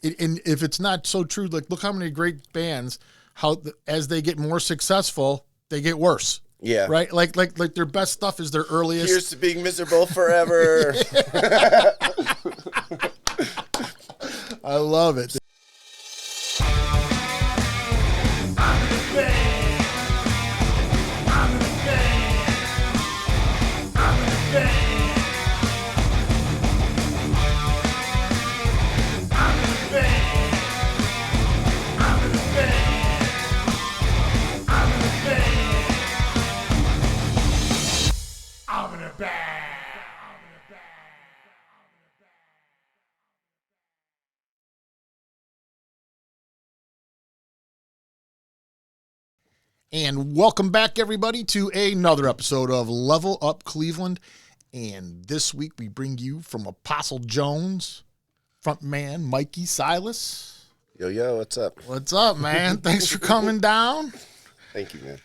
and if it's not so true, like look how many great bands, as they get more successful, they get worse. Yeah. Right? Like their best stuff is their earliest. Here's to being miserable forever. I love it. And welcome back, everybody, to another episode of Level Up Cleveland. And this week we bring you from Apostle Jones, frontman Mikey Silas. Yo, what's up? What's up, man? Thanks for coming down. Thank you, man.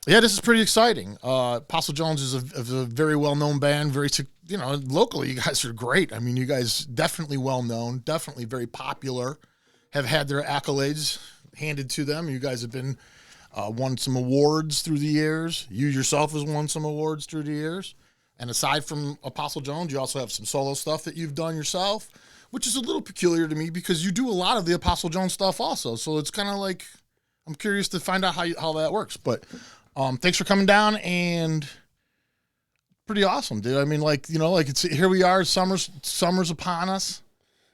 Yeah, this is pretty exciting. Apostle Jones is a very well-known band. Locally, you guys are great. I mean, you guys definitely well-known, definitely very popular, have had their accolades handed to them. You guys have been won some awards through the years. You yourself has won some awards through the years. And aside from Apostle Jones, you also have some solo stuff that you've done yourself, which is a little peculiar to me because you do a lot of the Apostle Jones stuff also. So it's kind of like I'm curious to find out how that works. But thanks for coming down, and pretty awesome, dude. I mean, it's here we are. Summer's upon us.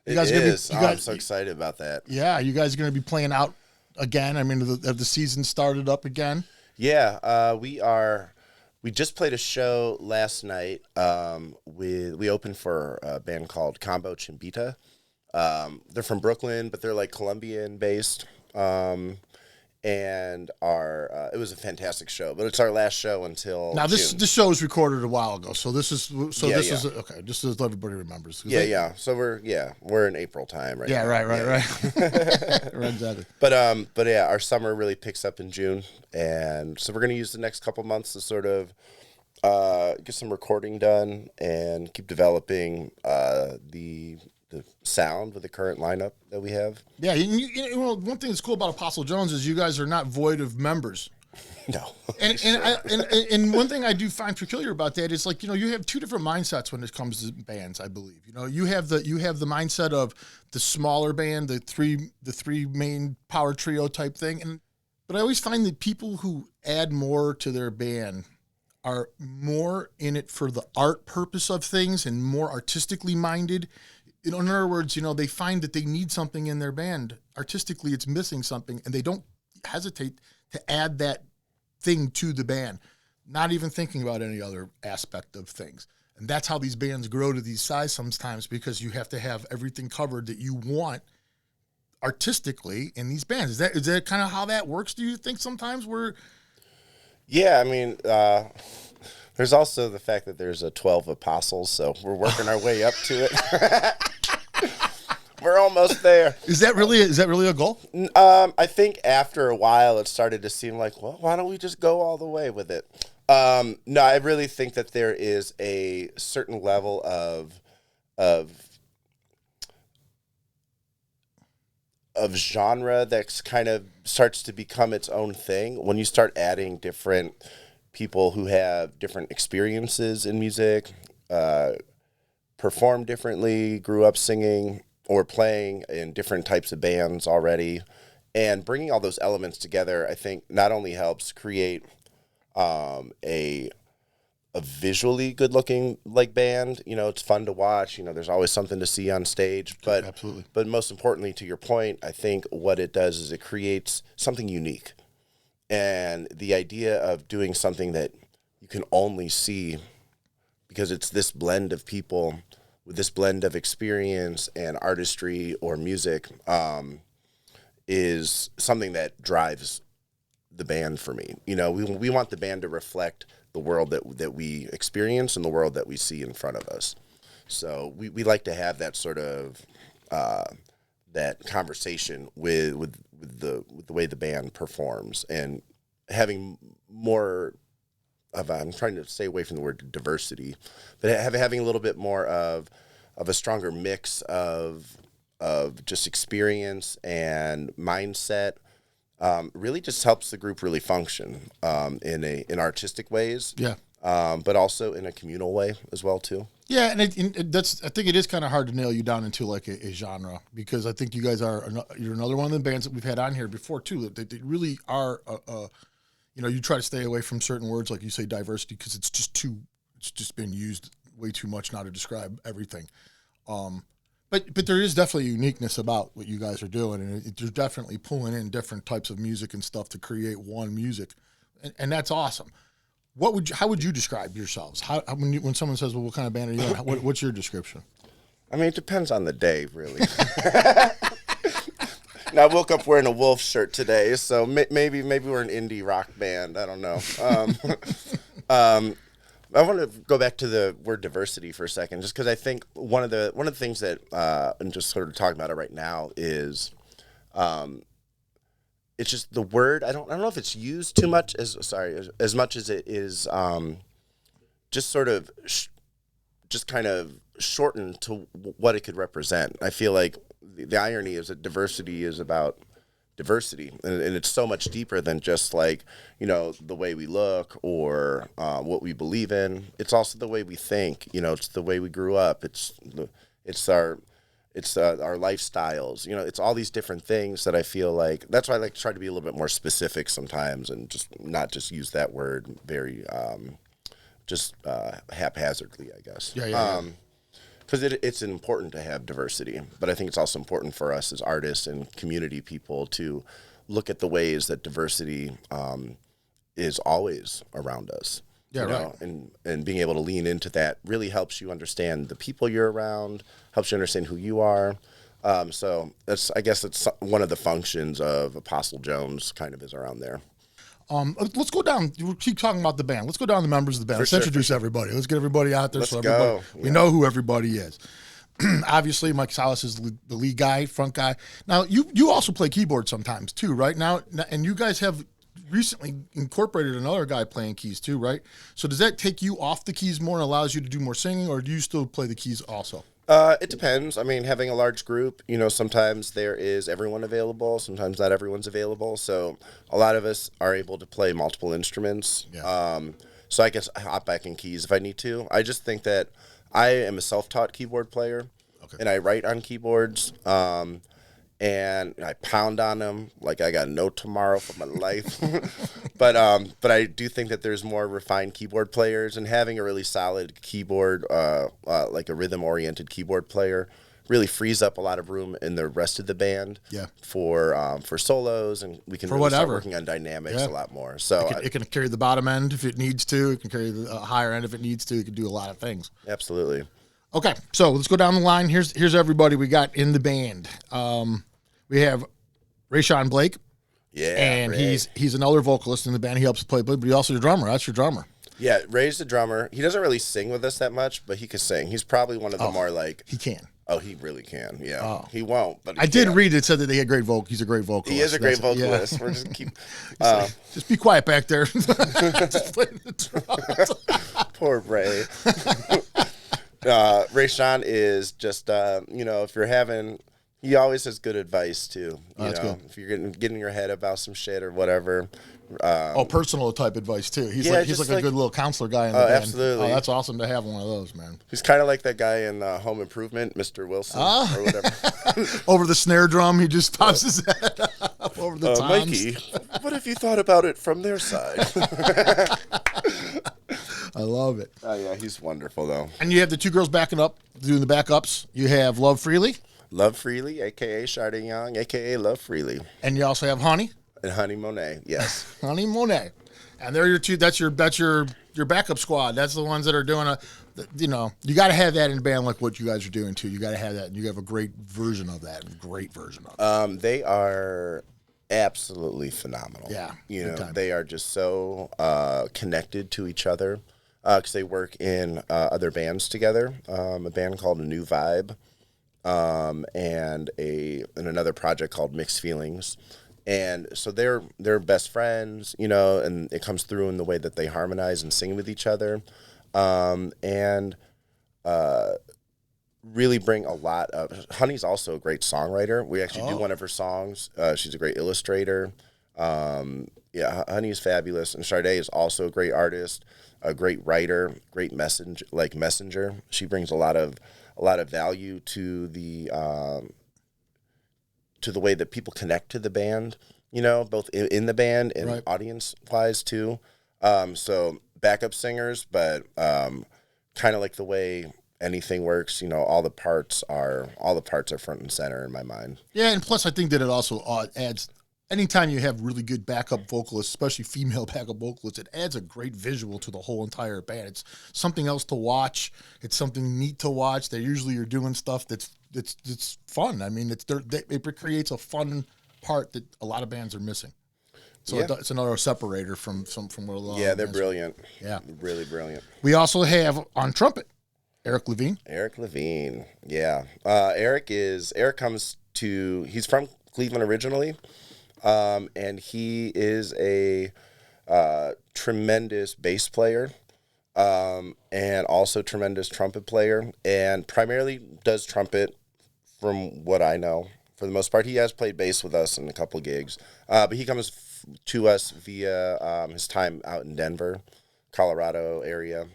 You guys is. I'm so excited about that. Yeah, you guys are going to be playing out again. I mean, the season started up again. Yeah, we just played a show last night. We opened for a band called Combo Chimbita. They're from Brooklyn, but they're like Colombian based. And it was a fantastic show, but it's our last show until now. This show was recorded a while ago, so this is okay. Just so everybody remembers. Yeah. So we're in April time right now. Right. Right, exactly. But yeah, our summer really picks up in June, and so we're gonna use the next couple months to sort of get some recording done and keep developing the sound with the current lineup that we have. Yeah, one thing that's cool about Apostle Jones is you guys are not void of members. No. And one thing I do find peculiar about that is you have two different mindsets when it comes to bands, I believe. You have the mindset of the smaller band, the three main power trio type thing. But I always find that people who add more to their band are more in it for the art purpose of things and more artistically minded. In other words, they find that they need something in their band. Artistically, it's missing something, and they don't hesitate to add that thing to the band, not even thinking about any other aspect of things. And that's how these bands grow to these size sometimes, because you have to have everything covered that you want artistically in these bands. Is that kind of how that works, do you think sometimes? Yeah, I mean, there's also the fact that there's 12 apostles, so we're working our way up to it. We're almost there. Is that really a goal? I think after a while it started to seem like, well, why don't we just go all the way with it? No, I really think that there is a certain level of genre that's kind of starts to become its own thing when you start adding different people who have different experiences in music, perform differently, grew up singing or playing in different types of bands already, and bringing all those elements together, I think not only helps create a visually good-looking band. It's fun to watch. There's always something to see on stage. But Absolutely. But most importantly, to your point, I think what it does is it creates something unique. And the idea of doing something that you can only see because it's this blend of people with this blend of experience and artistry or music is something that drives the band for me. We want the band to reflect the world that we experience and the world that we see in front of us. So we like to have that sort of that conversation with the way the band performs, and having more of I'm trying to stay away from the word diversity, but having a little bit more of a stronger mix of of just experience and mindset really just helps the group really function in artistic ways. Yeah. But also in a communal way as well too. Yeah, and that's I think it is kind of hard to nail you down into like a genre, because I think you guys you're another one of the bands that we've had on here before too. They really are. You try to stay away from certain words, like you say diversity, because it's just been used way too much now to describe everything. But there is definitely a uniqueness about what you guys are doing, and they're definitely pulling in different types of music and stuff to create one music, and that's awesome. How would you describe yourselves? When someone says, "Well, what kind of band are you in?" What's your description? I mean, it depends on the day, really. Now, I woke up wearing a Wolf shirt today, so maybe we're an indie rock band. I don't know. I want to go back to the word diversity for a second, just because I think one of the things that I'm just sort of talking about it right now is, it's just the word. I don't know if it's used too much as much as it is, just sort of, just kind of shortened to what it could represent. I feel like the irony is that diversity is about diversity, and it's so much deeper than just like the way we look or what we believe in. It's also the way we think. It's the way we grew up. It's our lifestyles. It's all these different things that I feel like. That's why I like to try to be a little bit more specific sometimes, and just not just use that word very haphazardly, I guess. Yeah. Because it's important to have diversity, but I think it's also important for us as artists and community people to look at the ways that diversity is always around us. Yeah, right. And being able to lean into that really helps you understand the people you're around, helps you understand who you are. So I guess it's one of the functions of Apostle Jones, kind of is around there. Let's go down. We'll keep talking about the band. Let's go down the members of the band. Let's introduce everybody. Let's get everybody out there. We know who everybody is. Obviously, Mikey Silas is the lead guy, front guy. Now, you also play keyboard sometimes too, right? Now, and you guys have recently incorporated another guy playing keys too, right? So does that take you off the keys more and allows you to do more singing, or do you still play the keys also? It depends. I mean, having a large group, sometimes there is everyone available. Sometimes not everyone's available. So a lot of us are able to play multiple instruments. Yeah. So I guess I hop back in keys if I need to. I just think that I am a self-taught keyboard player, and I write on keyboards, and I pound on them like I got no tomorrow for my life. But I do think that there's more refined keyboard players, and having a really solid keyboard, like a rhythm-oriented keyboard player, really frees up a lot of room in the rest of the band. Yeah. For solos, and we can really start working on dynamics a lot more. So it can carry the bottom end if it needs to. It can carry the higher end if it needs to. It can do a lot of things. Absolutely. Okay, so let's go down the line. Here's everybody we got in the band. We have Rayshawn Blake. Yeah, and Ray. he's another vocalist in the band. He helps play, but he's also your drummer. That's your drummer. Yeah, Ray's the drummer. He doesn't really sing with us that much, but he can sing. He's probably one of the more like... He can. Oh, he really can. Yeah, He won't. But I did read it said that they had great He's a great vocalist. He is a great vocalist. Yeah. We're just keep. Just be quiet back there. Just play the drums. Poor Ray. Rayshawn is just if you're having. He always has good advice too. Good. If you're getting in your head about some shit or whatever. Personal type advice too. He's like a good little counselor guy in the band. Absolutely. Oh, that's awesome to have one of those, man. He's kind of like that guy in Home Improvement, Mr. Wilson or whatever. Over the snare drum, he just pops his head up over the toms. Mikey, what have you thought about it from their side? I love it. Oh yeah, he's wonderful though. And you have the two girls backing up, doing the backups. You have Love Freely. Love Freely, a.k.a. Sade Young, a.k.a. Love Freely. And you also have Honey. And Honey Monet, yes. Honey Monet. And they're your two, that's your backup squad. That's the ones that are doing you got to have that in a band like what you guys are doing too. You got to have that. And you have a great version of that. They are absolutely phenomenal. Yeah. They are just so connected to each other because they work in other bands together. A band called A New Vibe. And another project called Mixed Feelings, and so they're best friends, and it comes through in the way that they harmonize and sing with each other, and really bring a lot of. Honey's also a great songwriter. We actually do Oh. one of her songs. She's a great illustrator. Yeah, Honey's fabulous, and Sade is also a great artist, a great writer, great messenger. She brings a lot of value to the way that people connect to the band. You know, both in the band and Right. audience wise too. So backup singers, but kind of like the way anything works. You know, all the parts are front and center in my mind. Yeah, and plus I think that it also adds. Anytime you have really good backup vocalists, especially female backup vocalists, it adds a great visual to the whole entire band. It's something else to watch. It's something neat to watch. They usually are doing stuff that's fun. I mean, it creates a fun part that a lot of bands are missing. So Yeah. it's another separator from where a lot Yeah, of they're bands- brilliant. Yeah. Really brilliant. We also have on trumpet Eric Levine. Eric Levine. Yeah. He's from Cleveland originally. And he is a tremendous bass player, and also tremendous trumpet player, and primarily does trumpet from what I know. For the most part, he has played bass with us in a couple gigs, but he comes to us via his time out in Denver, Colorado area,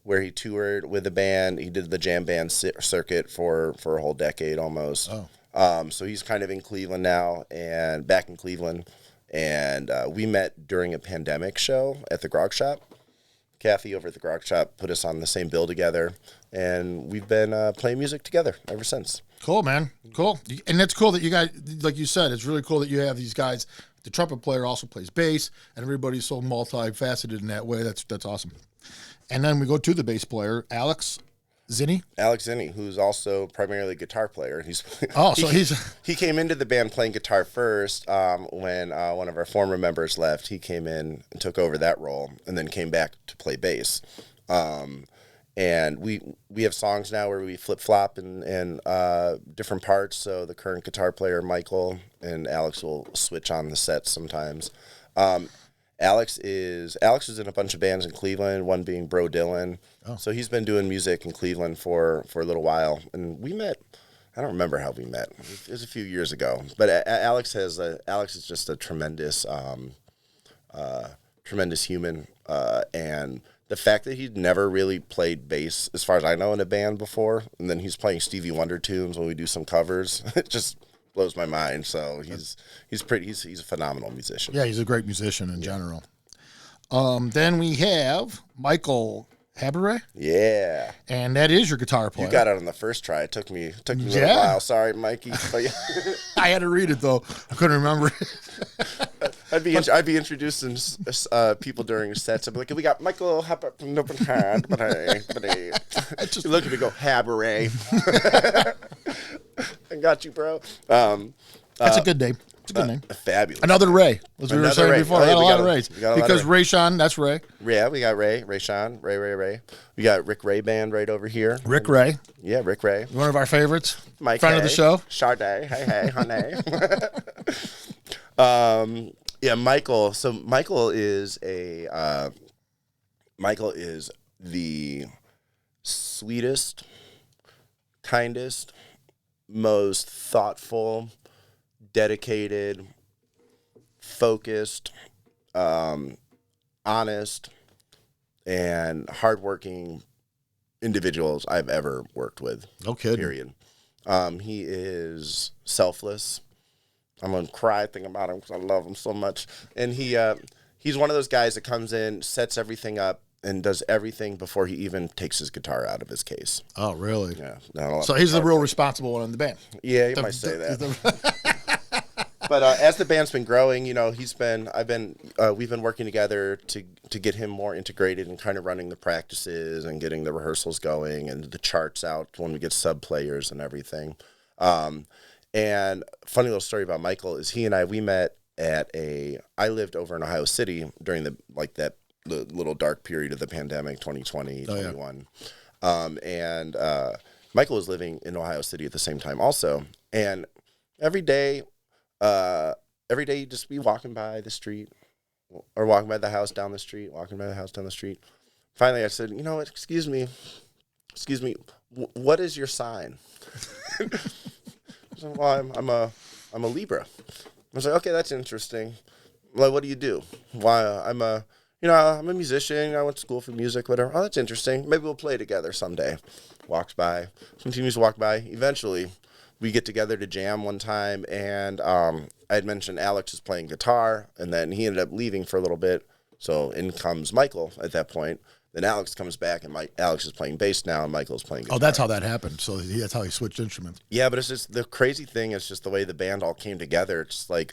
where he toured with the band. He did the jam band circuit for a whole decade almost. Oh. So he's kind of in Cleveland now, and back in Cleveland. And we met during a pandemic show at the Grog Shop. Kathy over at the Grog Shop put us on the same bill together, and we've been playing music together ever since. Cool, man. Cool. And that's cool that you guys, like you said, it's really cool that you have these guys. The trumpet player also plays bass, and everybody's so multifaceted in that way. That's awesome. And then we go to the bass player, Alex Zinni, who's also primarily a guitar player. He came into the band playing guitar first. When one of our former members left, he came in and took over that role, and then came back to play bass. And we have songs now where we flip flop in different parts. So the current guitar player Michael and Alex will switch on the sets sometimes. Alex is in a bunch of bands in Cleveland, one being Bro Dylan. Oh. So he's been doing music in Cleveland for a little while. And we met, I don't remember how we met. It was a few years ago. But Alex is just a tremendous human. And the fact that he'd never really played bass, as far as I know, in a band before, and then he's playing Stevie Wonder tunes when we do some covers, it just blows my mind. So he's a phenomenal musician. Yeah, he's a great musician in general. Then we have Michael Haberay. Yeah. And that is your guitar player. You got it on the first try. It took me a little while. Sorry, Mikey. But yeah. I had to read it though. I couldn't remember I'd be introducing people during sets. I'd be like, we got Michael Haberay. You look at me and go, Haberay. I got you, bro. That's a good name. It's a good name. Fabulous. Another Ray, as we were saying before. Oh, yeah, a lot of Rays. Because Ray Sean, that's Ray. Yeah, we got Ray Sean, Ray. We got Rick Ray Band right over here. Rick Ray. Yeah, Rick Ray. One of our favorites. Mike Friend of the show. Sade. Hey, honey. Yeah, Michael. So Michael is the sweetest, kindest, most thoughtful, dedicated, focused, honest, and hardworking individuals I've ever worked with. No kidding. Period. He is selfless. I'm gonna cry thinking about him because I love him so much. And he's one of those guys that comes in, sets everything up, and does everything before he even takes his guitar out of his case. Oh, really? Yeah. So he's the real responsible one in the band. Yeah, you might say that. But as the band's been growing, you know, we've been working together to get him more integrated and kind of running the practices and getting the rehearsals going and the charts out when we get sub players and everything. And funny little story about Michael is he and we met I lived over in Ohio City during the little dark period of the pandemic, 2020, 21. And Michael was living in Ohio City at the same time also. And every day you'd just be walking by the street or walking by the house down the street, Finally, I said, you know what, excuse me. excuse me, what is your sign? So, well, I'm a Libra. I was like, okay, that's interesting. Like, what do you do? Why, I'm a musician. I went to school for music, whatever. Oh, that's interesting. Maybe we'll play together someday. Walks by, continues to walk by. Eventually, we get together to jam one time, and I had mentioned Alex is playing guitar, and then he ended up leaving for a little bit. So in comes Michael at that point. Then Alex comes back, and Alex is playing bass now, and Michael's playing guitar. Oh, that's how that happened. So that's how he switched instruments. Yeah, but it's just the crazy thing is just the way the band all came together. It's like,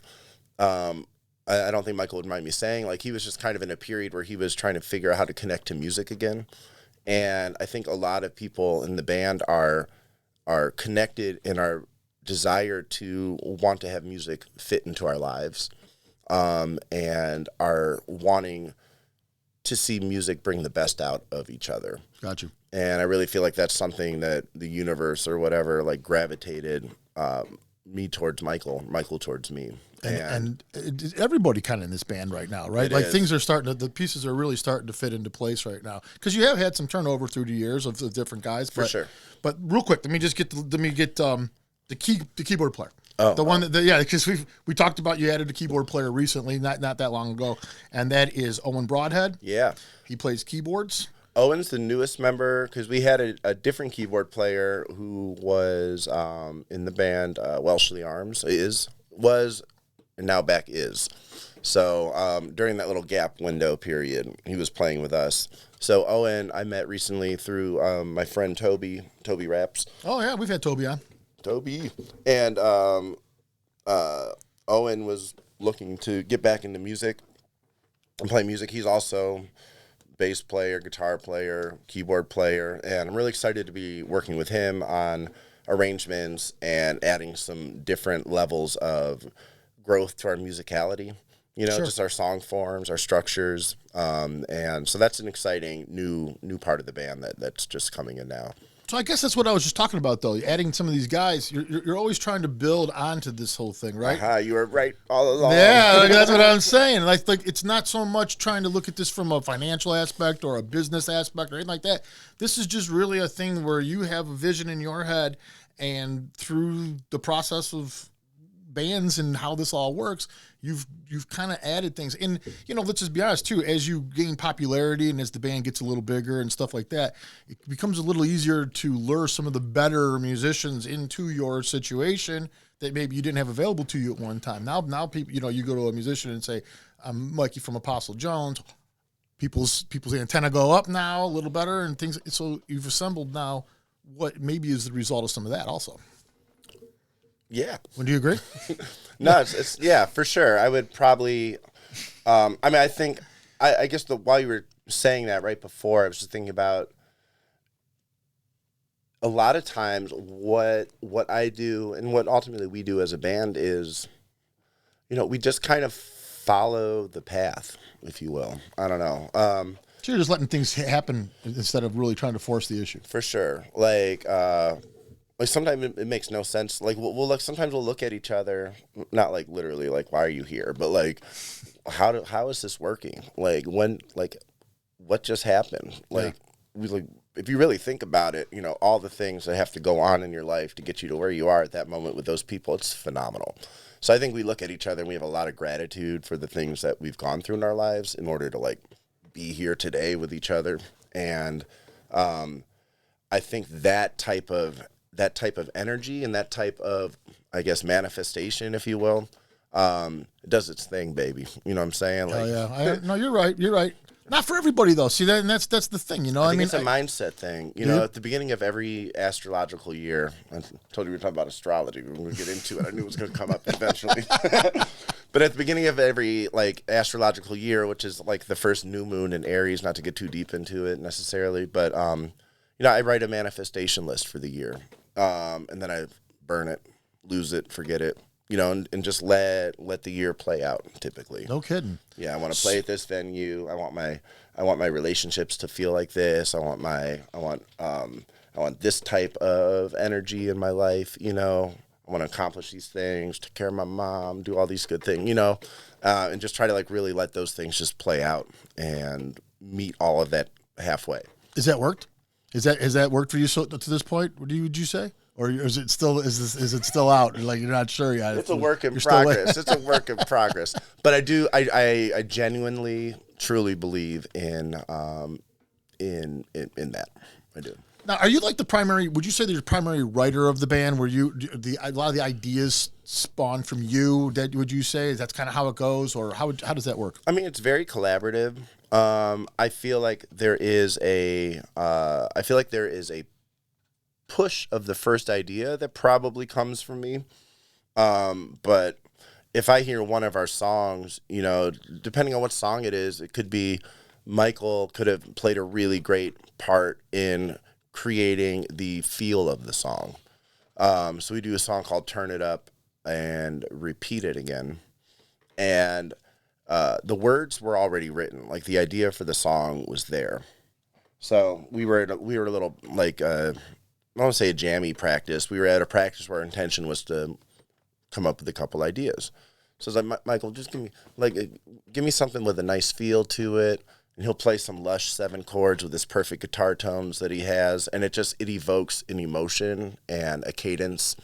I don't think Michael would mind me saying, like, he was just kind of in a period where he was trying to figure out how to connect to music again. And I think a lot of people in the band are connected in our desire to want to have music fit into our lives, and are wanting to see music bring the best out of each other. Got you. And I really feel like that's something that the universe or whatever, like, gravitated me towards Michael towards me. And everybody kind of in this band right now, right? Like, things are the pieces are really starting to fit into place right now. Because you have had some turnover through the years of the different guys. For sure. But real quick, let me get the keyboard player. Because we talked about you added a keyboard player recently, not that long ago, and that is Owen Broadhead. Yeah. He plays keyboards. Owen's the newest member because we had a different keyboard player who was in the band, Welshly Arms, and now back is. So during that little gap window period, he was playing with us. So Owen, I met recently through my friend Toby Raps. Oh, yeah, we've had Toby on. And Owen was looking to get back into music and play music. He's also bass player, guitar player, keyboard player, and I'm really excited to be working with him on arrangements and adding some different levels of growth to our musicality, just our song forms, our structures, and so that's an exciting new part of the band that's just coming in now. So I guess that's what I was just talking about, though. Adding some of these guys, you're always trying to build onto this whole thing, right? You were right all along. Yeah, that's what I'm saying. Like it's not so much trying to look at this from a financial aspect or a business aspect or anything like that. This is just really a thing where you have a vision in your head, and through the process of bands and how this all works, you've kind of added things. And let's just be honest too, as you gain popularity and as the band gets a little bigger and stuff like that, it becomes a little easier to lure some of the better musicians into your situation that maybe you didn't have available to you at one time. Now people, you go to a musician and say, I'm Mikey from Apostle Jones. People's antenna go up now a little better and things. So you've assembled now what maybe is the result of some of that also. Yeah. Do you agree? No, it's yeah, for sure. I would probably, I think, I guess while you were saying that right before, I was just thinking about a lot of times what I do and what ultimately we do as a band is, we just kind of follow the path, if you will. I don't know. So you're just letting things happen instead of really trying to force the issue. For sure. Like sometimes it makes no sense. Like sometimes we'll look at each other, not like literally like why are you here, but like how is this working? Like what just happened? Like if you really think about it, all the things that have to go on in your life to get you to where you are at that moment with those people, it's phenomenal. So I think we look at each other and we have a lot of gratitude for the things that we've gone through in our lives in order to like be here today with each other. And I think that type of energy and that type of, I guess, manifestation, if you will, does its thing, baby. You know what I'm saying? Like, yeah. No, you're right. You're right. Not for everybody, though. See, that's the thing, I think it's a mindset thing. At the beginning of every astrological year, I told you we were talking about astrology. We're going to get into it. I knew it was going to come up eventually. But at the beginning of every, like, astrological year, which is, like, the first new moon in Aries, not to get too deep into it necessarily, but, I write a manifestation list for the year. And then I burn it, lose it, forget it, and just let the year play out. Typically, no kidding. Yeah, I want to play at this venue. I want my relationships to feel like this. I want this type of energy in my life. I want to accomplish these things, take care of my mom, do all these good things. And just try to like really let those things just play out and meet all of that halfway. Has that worked? Has that worked for you to this point? Would you say? Or is it still is it still out? Like you're not sure yet. It's a work in progress. It's a work in progress. But I genuinely, truly believe in that. I do. Now, are you like the primary? Would you say that you're the primary writer of the band? Where a lot of the ideas spawn from you? Would you say that's kind of how it goes, or how does that work? I mean, it's very collaborative. I feel like there is a push of the first idea that probably comes from me. But if I hear one of our songs, depending on what song it is, it could be Michael could have played a really great part in creating the feel of the song. So we do a song called Turn It Up and Repeat It Again. And the words were already written. Like the idea for the song was there. So we were a little like I don't want to say a jammy practice. We were at a practice where our intention was to come up with a couple ideas. So I was like, Michael, just give me something with a nice feel to it. And he'll play some lush 7 chords with his perfect guitar tones that he has. And it evokes an emotion and a cadence.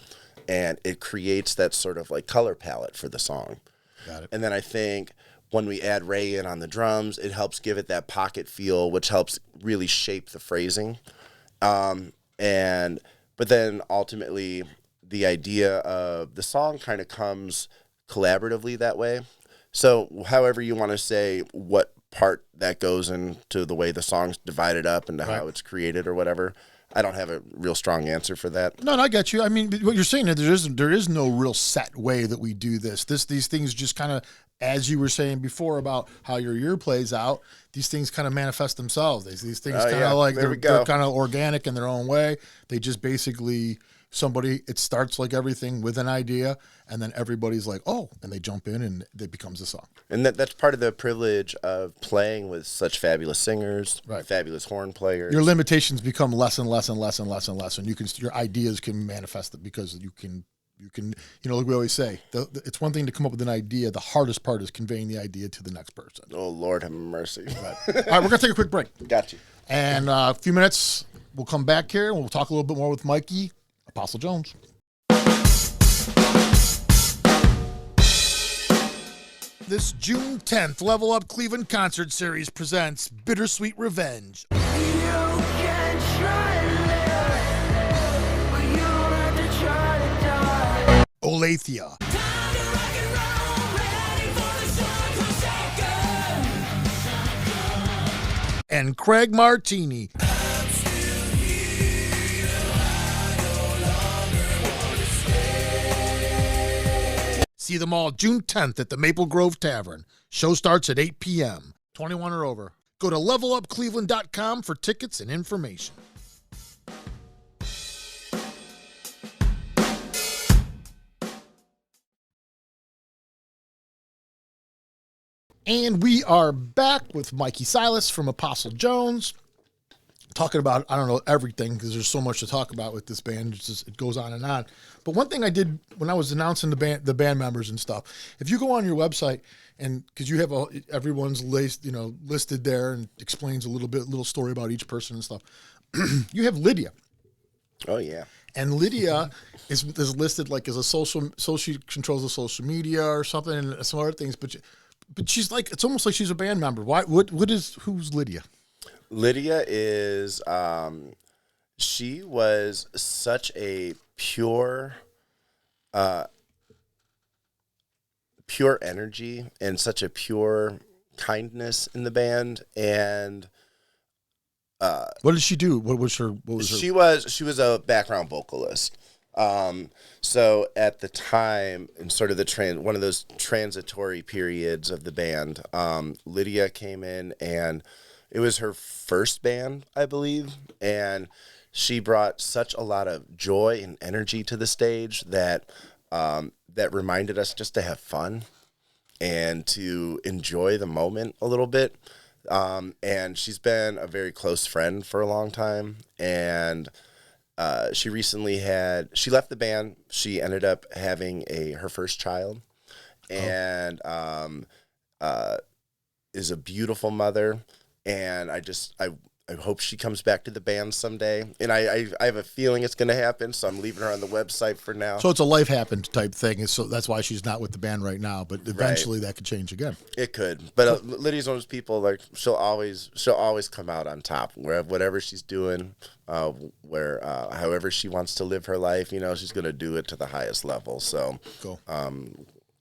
And it creates that sort of like color palette for the song. Got it. And then I think when we add Ray in on the drums, it helps give it that pocket feel, which helps really shape the phrasing. But then ultimately the idea of the song kind of comes collaboratively that way. So however you want to say what part that goes into the way the song's divided up into how it's created or whatever, I don't have a real strong answer for that. No, I get you. I mean, what you're saying is there is no real set way that we do this. These things just kind of, as you were saying before about how your year plays out, these things kind of manifest themselves. These things kind of like they're kind of organic in their own way. They just basically it starts like everything with an idea, and then everybody's like, oh, and they jump in and it becomes a song. And that's part of the privilege of playing with such fabulous singers, fabulous horn players. Your limitations become less and less and less and less and less, and your ideas can manifest it because you can, like we always say, it's one thing to come up with an idea. The hardest part is conveying the idea to the next person. Oh, Lord have mercy. All right, we're going to take a quick break. Got you. And a few minutes, we'll come back here and we'll talk a little bit more with Mikey, Apostle Jones. This June 10th, Level Up Cleveland Concert Series presents Bittersweet Revenge. You can try to live, but you have to try to die. Olathia. And Craig Martini. See them all June 10th at the Maple Grove Tavern. Show starts at 8 p.m. 21 or over. Go to levelupcleveland.com for tickets and information. And we are back with Mikey Silas from Apostle Jones, talking about, I don't know, everything, because there's so much to talk about with this band. It goes on and on. But one thing I did when I was announcing the band members and stuff, if you go on your website, and because you have everyone's listed there and explains a little story about each person and stuff, you have Lydia. Oh yeah. And Lydia is listed like as she controls the social media or something and some other things, but she's like, it's almost like she's a band member. Who's Lydia? Lydia is, she was such a pure energy and such a pure kindness in the band. And, what did she do? What was her? She was a background vocalist. So at the time, in sort of one of those transitory periods of the band, Lydia came in, and it was her first band, I believe, and she brought such a lot of joy and energy to the stage that that reminded us just to have fun and to enjoy the moment a little bit. And she's been a very close friend for a long time, and she recently she left the band. She ended up having her first child, and is a beautiful mother. And I hope she comes back to the band someday, and I have a feeling it's going to happen, so I'm leaving her on the website for now. So it's a life happened type thing, so that's why she's not with the band right now. But eventually that could change again. It could, but Lydia's one of those people, like she'll always come out on top, whatever she's doing, however she wants to live her life. You know, she's going to do it to the highest level. So cool.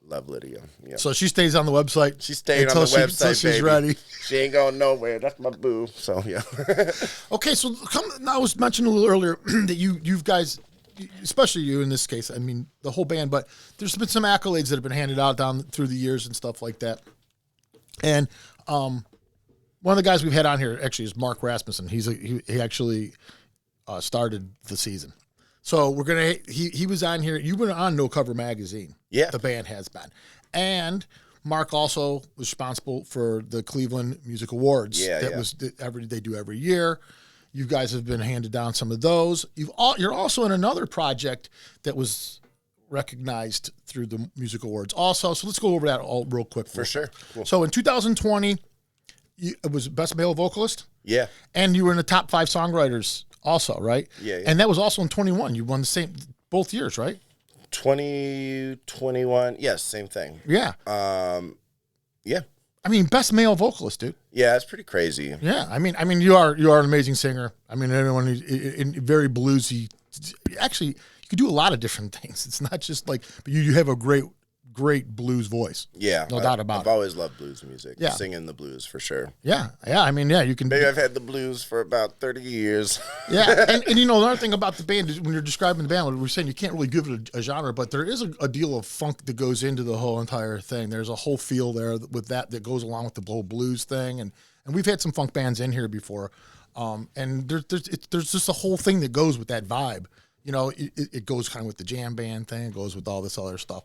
Love Lydia. Yeah. So she stays on the website. She's staying on the website, until she's baby. ready. She ain't going nowhere. That's my boo. So yeah. Okay, so I was mentioning a little earlier that you guys, especially you in this case, I mean the whole band, but there's been some accolades that have been handed out down through the years and stuff like that. And one of the guys we've had on here actually is Mark Rasmussen. He actually started the season. So he was on here. You've been on No Cover Magazine. Yeah. The band has been. And Mark also was responsible for the Cleveland Music Awards. They do every year. You guys have been handed down some of those. You're also in another project that was recognized through the Music Awards also. So let's go over that all real quick. For sure. Cool. So in 2020, it was Best Male Vocalist. Yeah. And you were in the top 5 songwriters also, right? Yeah. And that was also in 21. You won the same both years, right? 2021. Yes, same thing. Yeah. Yeah. I mean, Best Male Vocalist, dude. Yeah, it's pretty crazy. Yeah. I mean, you are an amazing singer. I mean, anyone who's very bluesy. Actually, you could do a lot of different things. It's not just like, but you have a great blues voice. Yeah. No doubt about it. I've always loved blues music. Yeah. Singing the blues for sure. Yeah. Yeah. I mean, yeah, you can. Maybe I've had the blues for about 30 years. Yeah. And you know, another thing about the band is when you're describing the band, we're saying you can't really give it a genre, but there is a deal of funk that goes into the whole entire thing. There's a whole feel there with that goes along with the whole blues thing. And we've had some funk bands in here before. And there's just a whole thing that goes with that vibe. You know, it goes kind of with the jam band thing. It goes with all this other stuff.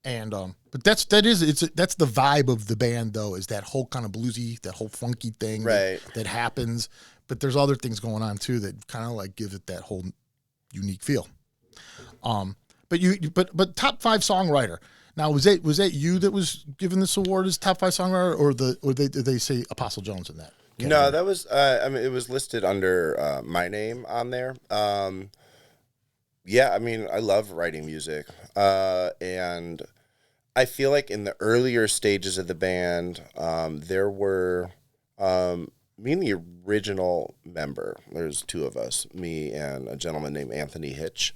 And but that's the vibe of the band though, is that whole kind of bluesy, that whole funky thing that happens. But there's other things going on too that kind of like gives it that whole unique feel. But top 5 songwriter. Now was that you that was given this award as top 5 songwriter, or did they say Apostle Jones in that? No, that was I mean, it was listed under my name on there. Yeah, I mean, I love writing music. And I feel like in the earlier stages of the band, there were me and the original member. There's 2 of us, me and a gentleman named Anthony Hitch.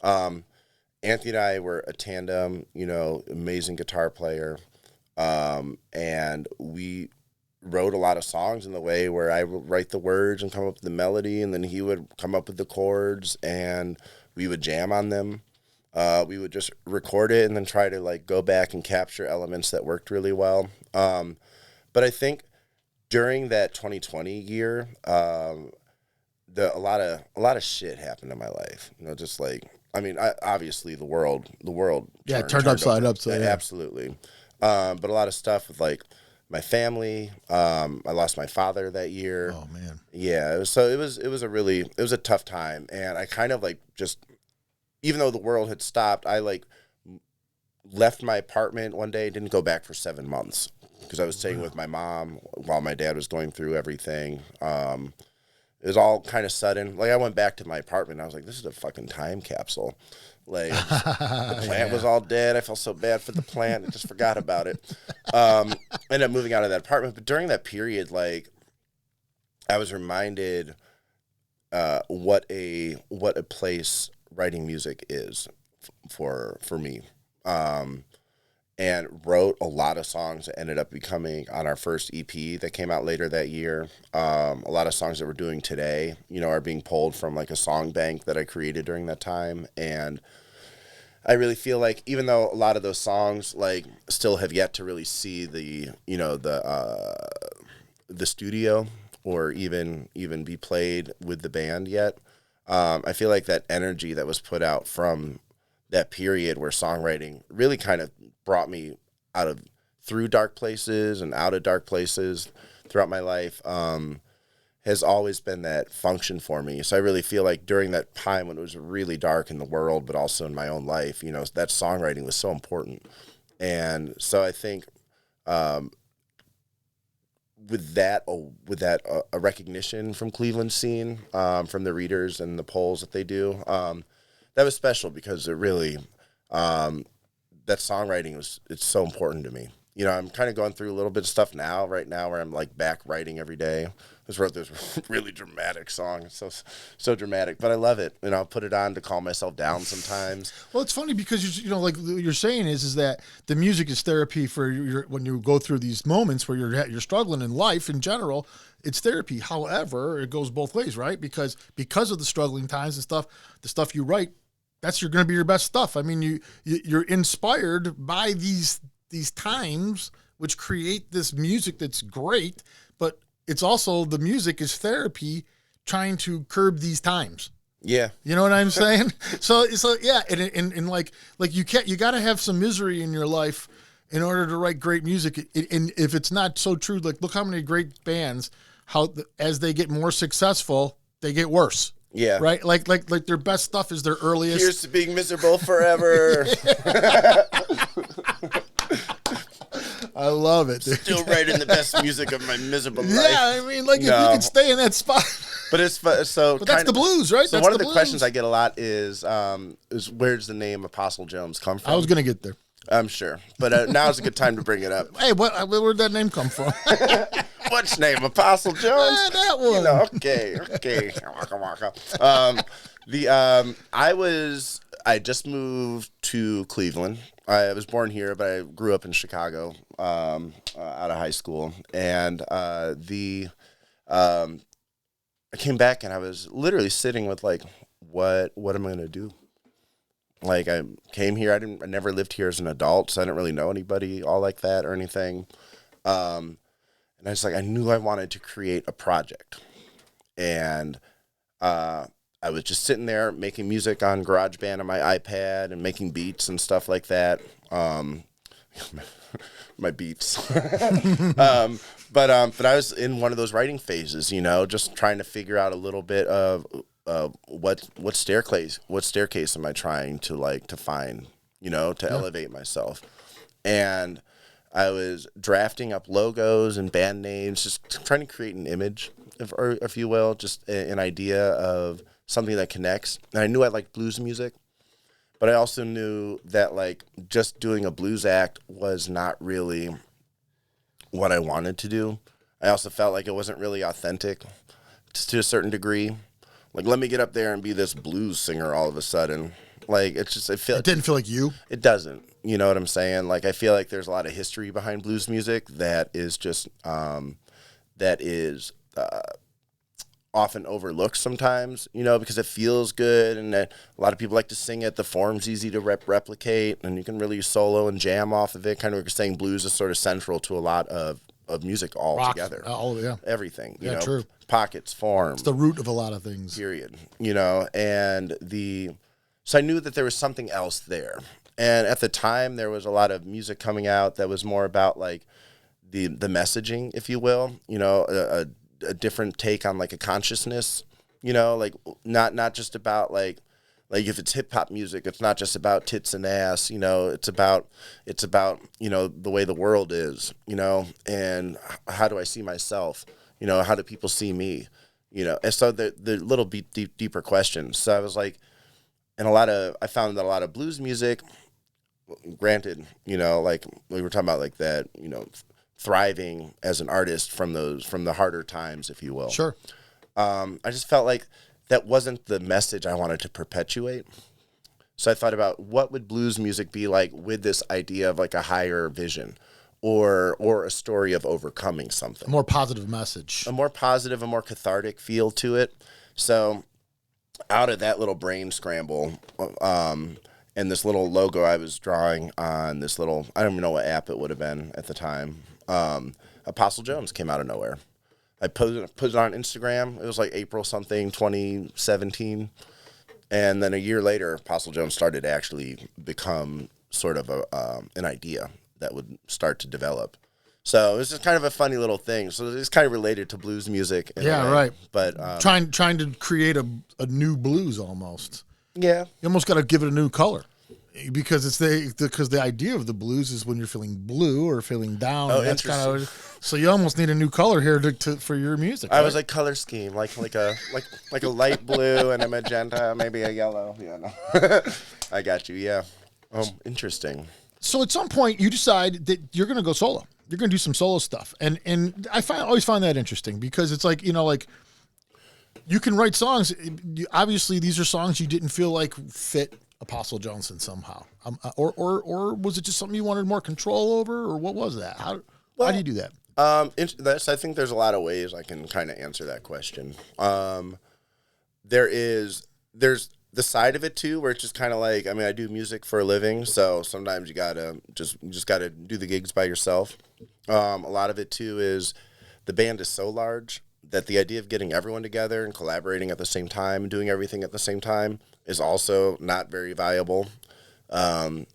Anthony and I were a tandem, you know, amazing guitar player. And we wrote a lot of songs in the way where I would write the words and come up with the melody, and then he would come up with the chords, and we would jam on them. We would just record it and then try to like go back and capture elements that worked really well. But I think during that 2020 year, a lot of shit happened in my life. You know, just like, I mean, obviously the world. Yeah, turned upside up. So, yeah. Absolutely. But a lot of stuff with like my family. I lost my father that year. Oh man. Yeah. It was a tough time. And I kind of like just, even though the world had stopped, I like left my apartment one day, didn't go back for 7 months because I was staying with my mom while my dad was going through everything. It was all kind of sudden. Like I went back to my apartment and I was like, this is a fucking time capsule. Like the plant was all dead. I felt so bad for the plant. I just forgot about it. Ended up moving out of that apartment. But during that period, like I was reminded what a place writing music is for me. And wrote a lot of songs that ended up becoming on our first EP that came out later that year. A lot of songs that we're doing today, you know, are being pulled from like a song bank that I created during that time. And I really feel like even though a lot of those songs like still have yet to really see the, you know, the studio or even be played with the band yet, I feel like that energy that was put out from that period where songwriting really kind of brought me through dark places and out of dark places throughout my life, has always been that function for me. So I really feel like during that time when it was really dark in the world, but also in my own life, you know, that songwriting was so important. And so I think with that a recognition from Cleveland scene, from the readers and the polls that they do, that was special because it really, that songwriting it's so important to me. You know, I'm kind of going through a little bit of stuff right now where I'm like back writing every day. I just wrote this really dramatic song. It's so dramatic, but I love it. And I'll put it on to calm myself down sometimes. Well, it's funny because you know, like what you're saying is that the music is therapy for when you go through these moments where you're struggling in life in general. It's therapy. However, it goes both ways, right? Because of the struggling times and stuff, the stuff you write, that's going to be your best stuff. I mean, you're inspired by these times, which create this music that's great, but it's also the music is therapy trying to curb these times. Yeah. You know what I'm saying? So it's like, yeah. And like you got to have some misery in your life in order to write great music. And if it's not so true, like look how many great bands, as they get more successful, they get worse. Yeah. Right. Like their best stuff is their earliest. Here's to being miserable forever. I love it. Still writing the best music of my miserable life. Yeah, I mean, like if you could stay in that spot. But it's so. But that's the blues, right? So that's one of the blues. questions I get a lot is where does the name Apostle Jones come from? I was gonna get there. I'm sure, but now's a good time to bring it up. Hey, where'd that name come from? What's name? Apostle Jones? That one. You know, okay. I just moved to Cleveland. I was born here, but I grew up in Chicago, out of high school, and I came back and I was literally sitting with like, what am I gonna do? Like I came here, I never lived here as an adult, so I didn't really know anybody all like that or anything. And I was like, I knew I wanted to create a project, and I was just sitting there making music on GarageBand on my iPad and making beats and stuff like that. My beats. But I was in one of those writing phases, you know, just trying to figure out a little bit of what staircase am I trying to find, you know, to elevate myself. And I was drafting up logos and band names, just trying to create an image, if you will, just an idea of something that connects. And I knew I liked blues music, but I also knew that like just doing a blues act was not really what I wanted to do. I also felt like it wasn't really authentic to a certain degree. Like, let me get up there and be this blues singer all of a sudden. Like, it didn't feel like you. It doesn't. You know what I'm saying? Like, I feel like there's a lot of history behind blues music that is just often overlooked sometimes, you know, because it feels good and a lot of people like to sing it. The form's easy to replicate, and you can really solo and jam off of it. Kind of like you're saying, blues is sort of central to a lot of music altogether. Everything, you know, true. Pockets, form. It's the root of a lot of things. Period. You know, so I knew that there was something else there. And at the time, there was a lot of music coming out that was more about like the messaging, if you will, you know, a different take on like a consciousness, you know, like not just about like if it's hip hop music, it's not just about tits and ass, you know, it's about, you know, the way the world is, you know, and how do I see myself, you know, how do people see me, you know, and so the little deeper questions. So I was like, I found that a lot of blues music, granted, you know, like we were talking about like that, you know, thriving as an artist from the harder times, if you will. Sure. I just felt like that wasn't the message I wanted to perpetuate. So I thought about what would blues music be like with this idea of like a higher vision or a story of overcoming something. A more positive message. A more positive, a more cathartic feel to it. So out of that little brain scramble, and this little logo I was drawing on this little, I don't even know what app it would have been at the time, Apostle Jones came out of nowhere. I put it on Instagram. It was like April something, 2017. And then a year later, Apostle Jones started to actually become sort of an idea that would start to develop. So it was just kind of a funny little thing. So it's kind of related to blues music. Yeah, right. But trying to create a new blues almost. Yeah. You almost got to give it a new color. because because the idea of the blues is when you're feeling blue or feeling down. Oh, that's kind interesting. of so you almost need a new color here for your music. I right? was like color scheme, like a light blue and a magenta, maybe a yellow. Yeah, no. I got you. Yeah. Interesting. So at some point you decide that you're going to go solo. You're going to do some solo stuff, and I always find that interesting because it's like like you can write songs. Obviously, these are songs you didn't feel like fit Apostle Johnson somehow, or was it just something you wanted more control over, or what was that? How do you do that? I think there's a lot of ways I can kind of answer that question. There's the side of it too, where it's just kind of like, I mean, I do music for a living, so sometimes you just gotta do the gigs by yourself. A lot of it too is the band is so large that the idea of getting everyone together and collaborating at the same time, doing everything at the same time, is also not very viable. So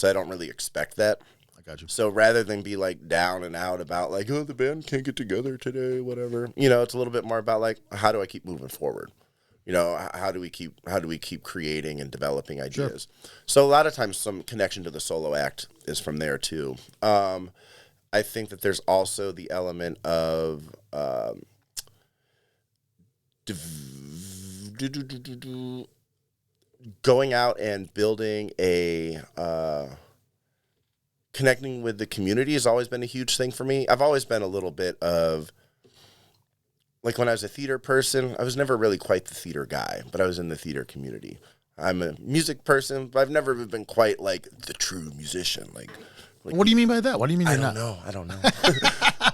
I don't really expect that. I got you. So rather than be like down and out about like, oh, the band can't get together today, whatever, it's a little bit more about like, how do I keep moving forward? How do we keep creating and developing ideas? Sure. So a lot of times some connection to the solo act is from there too. I think that there's also the element of going out and building connecting with the community has always been a huge thing for me. I've always been a little bit of, like when I was a theater person, I was never really quite the theater guy, but I was in the theater community. I'm a music person, but I've never been quite like the true musician. Like what do you mean by that? What do you mean? I don't know.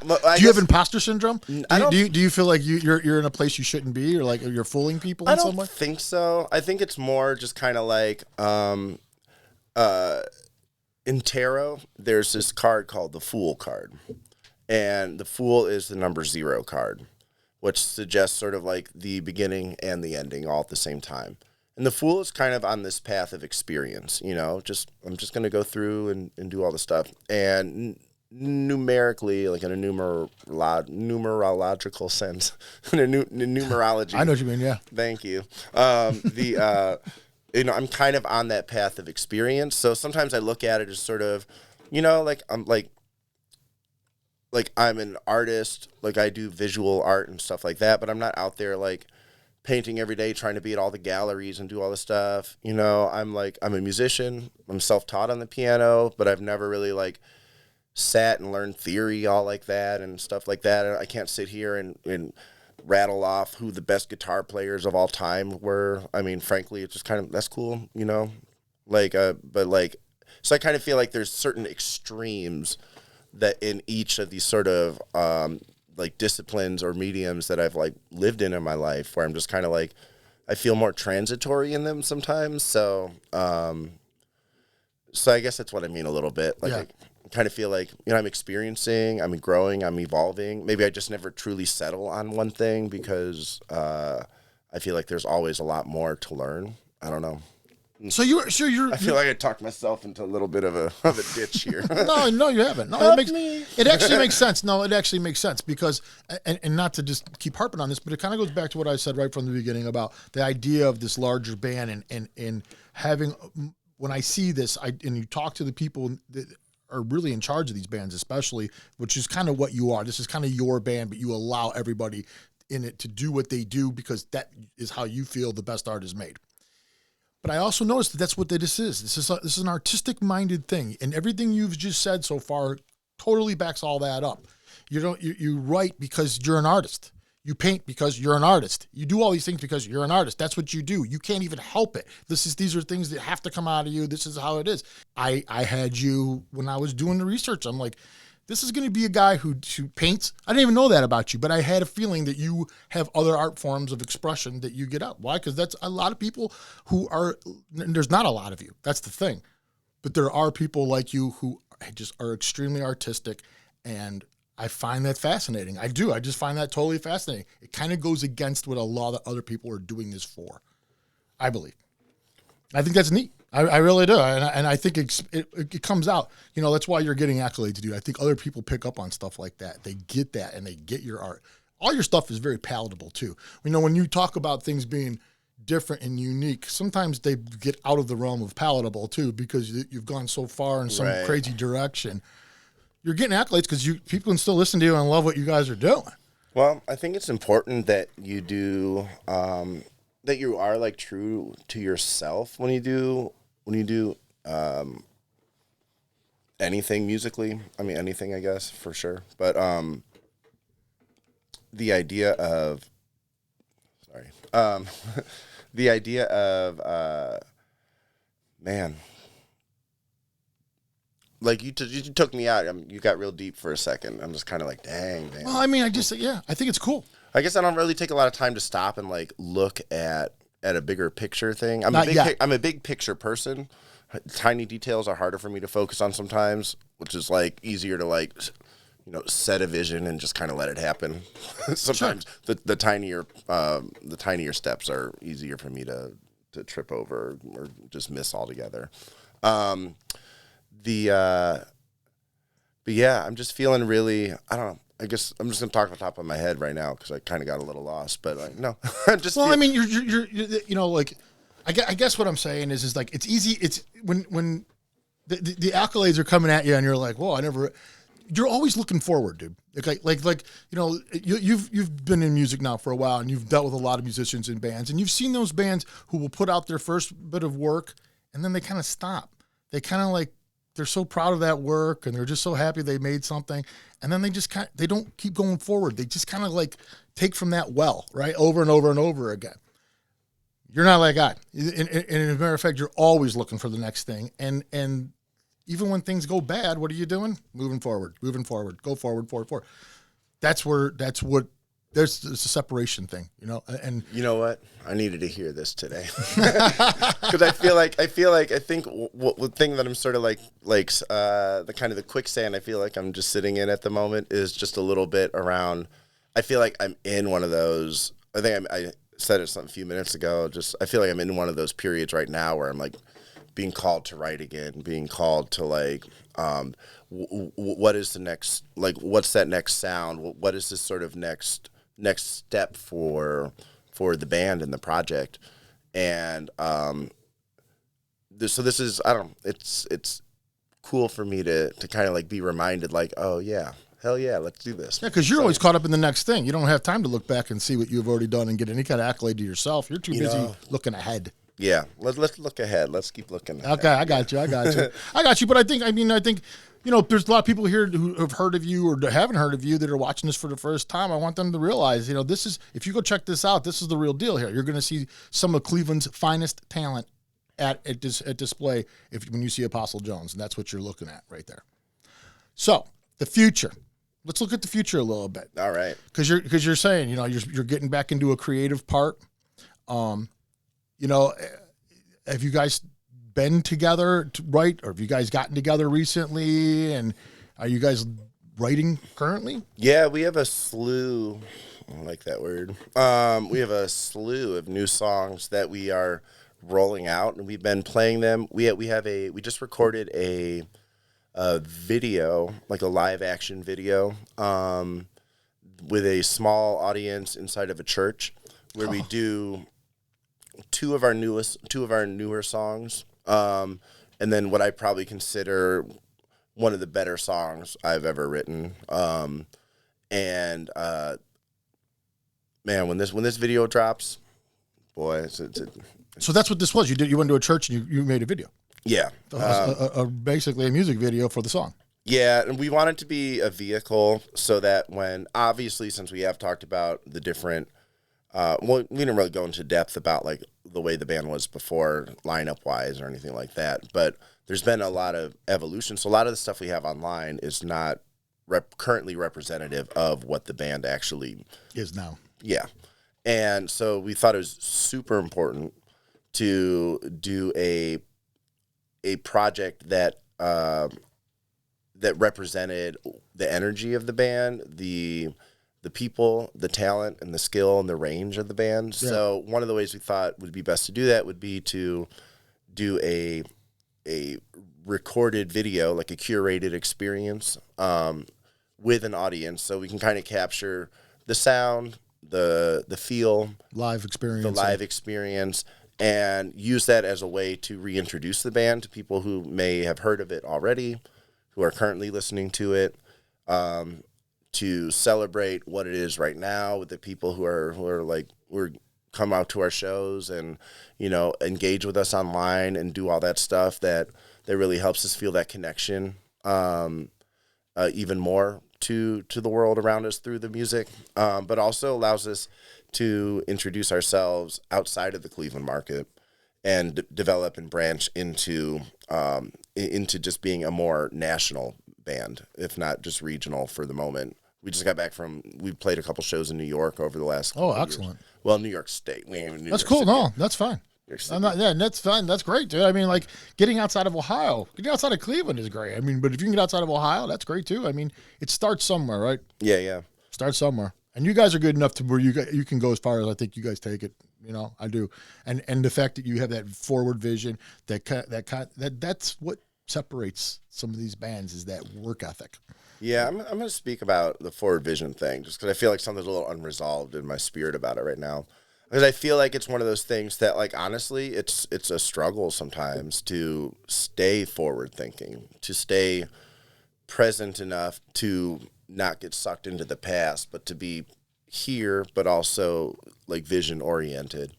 Do you have imposter syndrome? Do you feel like you're in a place you shouldn't be, or like you're fooling people in some way? I don't think so. I think it's more just kind of like in tarot, there's this card called the Fool card, and the Fool is the number 0 card, which suggests sort of like the beginning and the ending all at the same time. And the Fool is kind of on this path of experience, I'm just going to go through and do all the stuff. And numerically, like in a numerological sense, in numerology. I know what you mean, yeah. Thank you. I'm kind of on that path of experience. So sometimes I look at it as sort of, I'm an artist, like I do visual art and stuff like that, but I'm not out there like painting every day, trying to be at all the galleries and do all the stuff. I'm a musician. I'm self-taught on the piano, but I've never really like sat and learned theory all like that and stuff like that. I can't sit here and rattle off who the best guitar players of all time were. I mean, frankly, it's just kind of, that's cool, so I kind of feel like there's certain extremes that in each of these sort of like disciplines or mediums that I've like lived in my life, where I'm just kind of like, I feel more transitory in them sometimes. So I guess that's what I mean a little bit. Like, yeah. I kind of feel like, I'm experiencing, I'm growing, I'm evolving. Maybe I just never truly settle on one thing because I feel like there's always a lot more to learn. I don't know. So you're. I feel like I talked myself into a little bit of a ditch here. No, you haven't. No, it actually makes sense. No, it actually makes sense because, and not to just keep harping on this, but it kind of goes back to what I said right from the beginning about the idea of this larger band and having. When I see this, and you talk to the people that are really in charge of these bands, especially, which is kind of what you are. This is kind of your band, but you allow everybody in it to do what they do because that is how you feel the best art is made. But I also noticed that that's what this is. This is an artistic-minded thing, and everything you've just said so far totally backs all that up. You write because you're an artist. You paint because you're an artist. You do all these things because you're an artist. That's what you do. You can't even help it. These are things that have to come out of you. This is how it is. I had you when I was doing the research. I'm like, this is going to be a guy who paints. I didn't even know that about you, but I had a feeling that you have other art forms of expression that you get out. Why? Because that's a lot of people who are, and there's not a lot of you. That's the thing. But there are people like you who just are extremely artistic, and I find that fascinating. I do. I just find that totally fascinating. It kind of goes against what a lot of other people are doing this for, I believe. I think that's neat. I really do, and I think it comes out. That's why you're getting accolades, dude. I think other people pick up on stuff like that. They get that, and they get your art. All your stuff is very palatable too. When you talk about things being different and unique, sometimes they get out of the realm of palatable too, because you've gone so far in some Right. crazy direction. You're getting accolades because people can still listen to you and love what you guys are doing. Well, I think it's important that you do that you are like true to yourself when you do anything musically. I mean, anything, I guess, for sure. But the idea of the idea of man, like you took me out. You got real deep for a second. I'm just kind of like, dang, man. Well, I mean, I think it's cool. I guess I don't really take a lot of time to stop and like look at a bigger picture thing. I'm a big picture person. Tiny details are harder for me to focus on sometimes, which is like easier to like, set a vision and just kind of let it happen. Sometimes the tinier steps are easier for me to trip over or just miss altogether. But yeah, I'm just feeling really, I don't know. I guess I'm just gonna talk off the top of my head right now because I kind of got a little lost. But like, no, just. Well, I mean, you're like, I guess what I'm saying is like it's easy. It's when the accolades are coming at you and you're like, whoa, you're always looking forward, dude. Like you've been in music now for a while and you've dealt with a lot of musicians and bands and you've seen those bands who will put out their first bit of work and then they kind of stop. They kind of like. They're so proud of that work and they're just so happy they made something. And then they don't keep going forward. They just kind of like take from that well, right? Over and over and over again. You're not like that. And as a matter of fact, you're always looking for the next thing. And even when things go bad, what are you doing? Moving forward, go forward. There's a separation thing, and you know what? I needed to hear this today because I think the thing that I'm sort of like the kind of the quicksand I feel like I'm just sitting in at the moment is just a little bit around. I feel like I'm in one of those. I think I said it a few minutes ago. Just I feel like I'm in one of those periods right now where I'm like being called to write again, being called to like. What is the next? Like, what's that next sound? What is this sort of next step for the band and the project? And this is it's cool for me to kind of like be reminded like, oh yeah, hell yeah, let's do this. Yeah, because you're always caught up in the next thing. You don't have time to look back and see what you've already done and get any kind of accolade to yourself. You're too busy looking ahead. Yeah, let's look ahead. Let's keep looking ahead. Okay, I got you. But I think there's a lot of people here who have heard of you or haven't heard of you that are watching this for the first time. I want them to realize, this is, if you go check this out, this is the real deal here. You're going to see some of Cleveland's finest talent at display when you see Apostle Jones, and that's what you're looking at right there. So the future. Let's look at the future a little bit. All right. Because you're saying, you're getting back into a creative part. Have you guys been together to write, or have you guys gotten together recently? And are you guys writing currently? Yeah, we have a slew. I don't like that word. We have a slew of new songs that we are rolling out, and we've been playing them. We just recorded a video, like a live action video, with a small audience inside of a church, where we do two of our newer songs, and then what I probably consider one of the better songs I've ever written. Man, when this video drops, boy, so that's what this was. You went to a church and you made a video. Yeah, basically a music video for the song. Yeah, and we want it to be a vehicle so that when, obviously, since we have talked about the different. We didn't really go into depth about like the way the band was before, lineup wise or anything like that. But there's been a lot of evolution. So a lot of the stuff we have online is not currently representative of what the band actually is now. Yeah, and so we thought it was super important to do a project that represented the energy of the band, the people, the talent, and the skill and the range of the band. Yeah. So one of the ways we thought would be best to do that would be to do a recorded video, like a curated experience, with an audience, so we can kind of capture the sound, the feel, live experience, the live experience, and use that as a way to reintroduce the band to people who may have heard of it already, who are currently listening to it, to celebrate what it is right now with the people who are like, we're come out to our shows and, engage with us online and do all that stuff that really helps us feel that connection even more to the world around us through the music, but also allows us to introduce ourselves outside of the Cleveland market and develop and branch into just being a more national band, if not just regional for the moment. We just got back we played a couple shows in New York over the last couple excellent. years. Well, New York State. We ain't in New That's York cool. City. No, that's fine. That's fine. That's great, dude. I mean, like, getting outside of Ohio, getting outside of Cleveland is great. I mean, but if you can get outside of Ohio, that's great too. I mean, it starts somewhere, right? Yeah. Start somewhere. And you guys are good enough to where you can go as far as I think you guys take it. I do. And the fact that you have that forward vision, that's what separates some of these bands, is that work ethic. Yeah, I'm going to speak about the forward vision thing just because I feel like something's a little unresolved in my spirit about it right now. Because I feel like it's one of those things that, like, honestly, it's a struggle sometimes to stay forward thinking, to stay present enough to not get sucked into the past, but to be here, but also like vision oriented.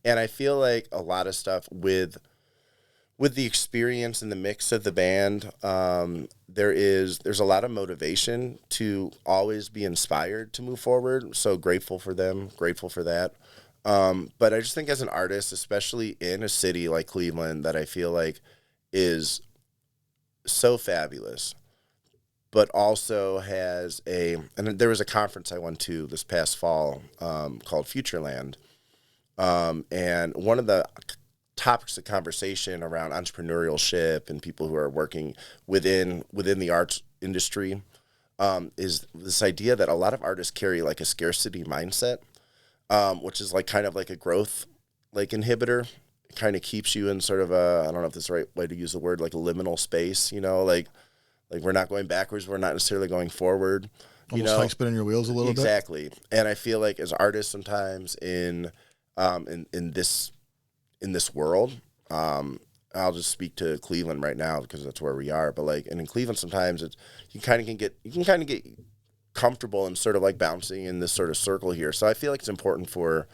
And I feel like a lot of stuff with the experience and the mix of the band, there's a lot of motivation to always be inspired to move forward. So grateful for them, grateful for that. But I just think as an artist, especially in a city like Cleveland, that I feel like is so fabulous, but also has and there was a conference I went to this past fall called Futureland. And one of the topics of conversation around entrepreneurship and people who are working within the arts industry is this idea that a lot of artists carry like a scarcity mindset, which is like kind of like a growth like inhibitor. It kind of keeps you in sort of I don't know if this is the right way to use the word, like a liminal space, like we're not going backwards, we're not necessarily going forward. Almost like spinning your wheels a little bit. Exactly. And I feel like as artists sometimes in this world, I'll just speak to Cleveland right now because that's where we are. But like, and in Cleveland, sometimes you can kind of get comfortable and sort of like bouncing in this sort of circle here. So I feel like it's important for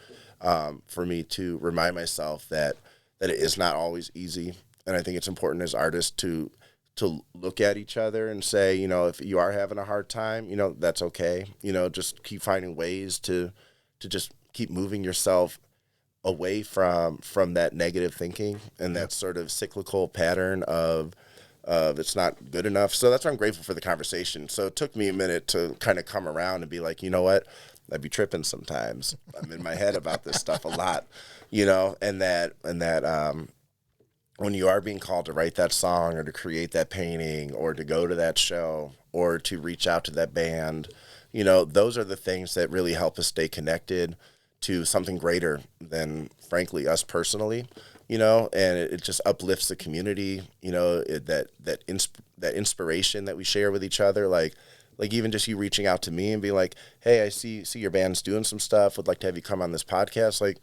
me to remind myself that it is not always easy, and I think it's important as artists to look at each other and say, if you are having a hard time, that's okay. Just keep finding ways to just keep moving yourself away from that negative thinking and that sort of cyclical pattern of it's not good enough. So that's why I'm grateful for the conversation. So it took me a minute to kind of come around and be like, you know what, I'd be tripping sometimes. I'm in my head about this stuff a lot, and that when you are being called to write that song or to create that painting or to go to that show or to reach out to that band, those are the things that really help us stay connected to something greater than, frankly, us personally, and it just uplifts the community, that inspiration that we share with each other, like even just you reaching out to me and be like, hey, I see your band's doing some stuff, would like to have you come on this podcast, like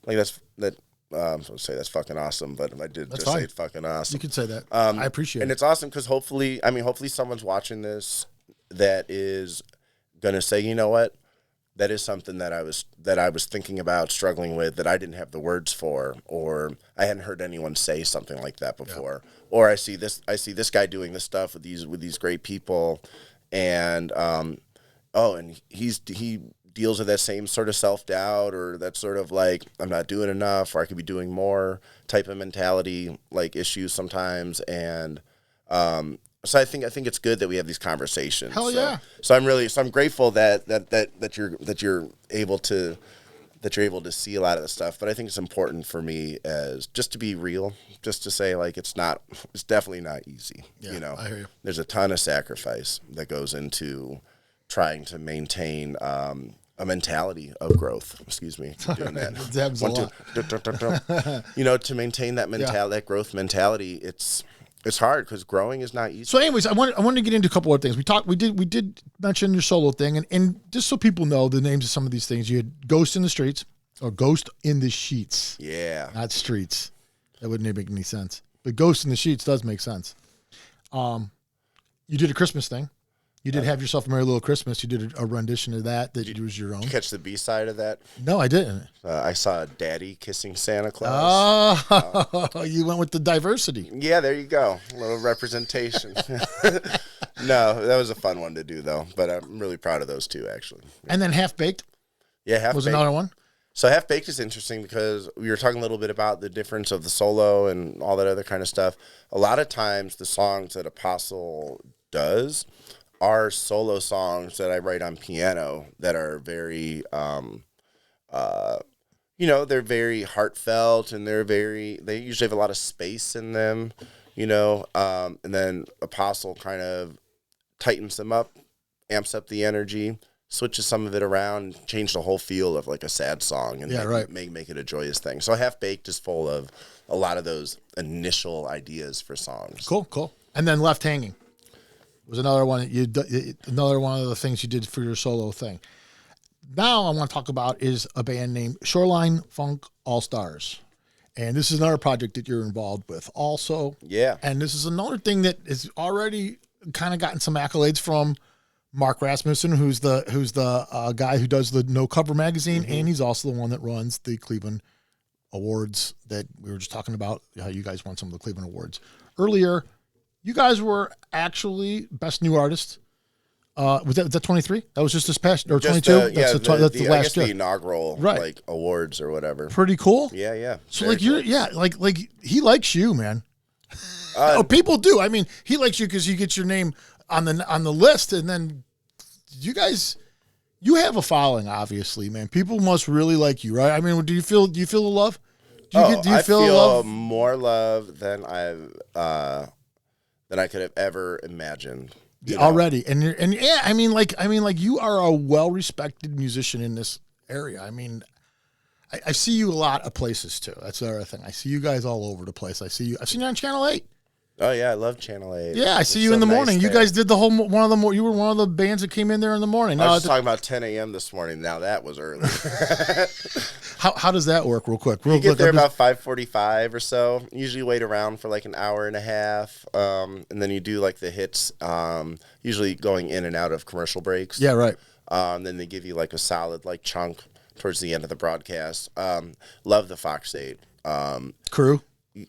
I was going to say that's fucking awesome, but I did that's just fine. Say it's fucking awesome. You can say that. I appreciate it. And it's awesome because hopefully someone's watching this that is going to say, you know what, that is something that I was thinking about, struggling with, that I didn't have the words for, or I hadn't heard anyone say something like that before. Yeah. Or I see this guy doing this stuff with these great people, and and he deals with that same sort of self-doubt or that sort of like, I'm not doing enough or I could be doing more type of mentality, like issues sometimes. And so I think it's good that we have these conversations. Hell yeah. So I'm grateful that you're able to see a lot of the stuff, but I think it's important for me as just to be real, just to say like, it's definitely not easy. Yeah, I hear you. There's a ton of sacrifice that goes into trying to maintain a mentality of growth. Excuse me, doing that. To maintain that mentality, that growth mentality, it's It's hard because growing is not easy. So, anyways, I wanted to get into a couple other things. We did mention your solo thing, and just so people know the names of some of these things, you had Ghost in the Streets or Ghost in the Sheets. Yeah. Not Streets. That wouldn't make any sense. But Ghost in the Sheets does make sense. You did a Christmas thing. You did Have Yourself a Merry Little Christmas. You did a rendition of that was your own. Did you catch the B-side of that? No, I didn't. I saw Daddy kissing Santa Claus. Oh, you went with the diversity. Yeah, there you go. A little representation. No, that was a fun one to do, though. But I'm really proud of those two, actually. And then Half Baked Yeah, Half was Baked. another one. So Half Baked is interesting because we were talking a little bit about the difference of the solo and all that other kind of stuff. A lot of times the songs that Apostle does are solo songs that I write on piano that are very, they're very heartfelt and they usually have a lot of space in them, and then Apostle kind of tightens them up, amps up the energy, switches some of it around, change the whole feel of like a sad song and make it a joyous thing. So Half Baked is full of a lot of those initial ideas for songs. Cool. And then Left Hanging was another one another one of the things you did for your solo thing. Now I want to talk about is a band named Shoreline Funk All Stars. And this is another project that you're involved with also. Yeah. And this is another thing that is already kind of gotten some accolades from Mark Rasmussen, who's the guy who does the No Cover magazine, and he's also the one that runs the Cleveland Awards that we were just talking about, how you guys won some of the Cleveland Awards earlier. You guys were actually Best New Artist. Was that 23? That was just this past, or 22? That's the last year. The inaugural awards or whatever. Pretty cool. Yeah. So like he likes you, man. People do. I mean, he likes you because you get your name on the list, and then you have a following, obviously, man. People must really like you, right? I mean, do you feel the love? I feel more love than I could have ever imagined already. And you are a well-respected musician in this area. I mean, I see you a lot of places too. That's the other thing. I see you guys all over the place. I've seen you on Channel 8. Oh yeah, I love Channel 8. Yeah, I see you in the morning. You guys did you were one of the bands that came in there in the morning. I was talking about 10 a.m. this morning. Now that was early. How does that work real quick? You get there about 5:45 or so. Usually wait around for like an hour and a half. And then you do like the hits, usually going in and out of commercial breaks. Yeah, right. Then they give you like a solid like chunk towards the end of the broadcast. Love the Fox 8. Crew.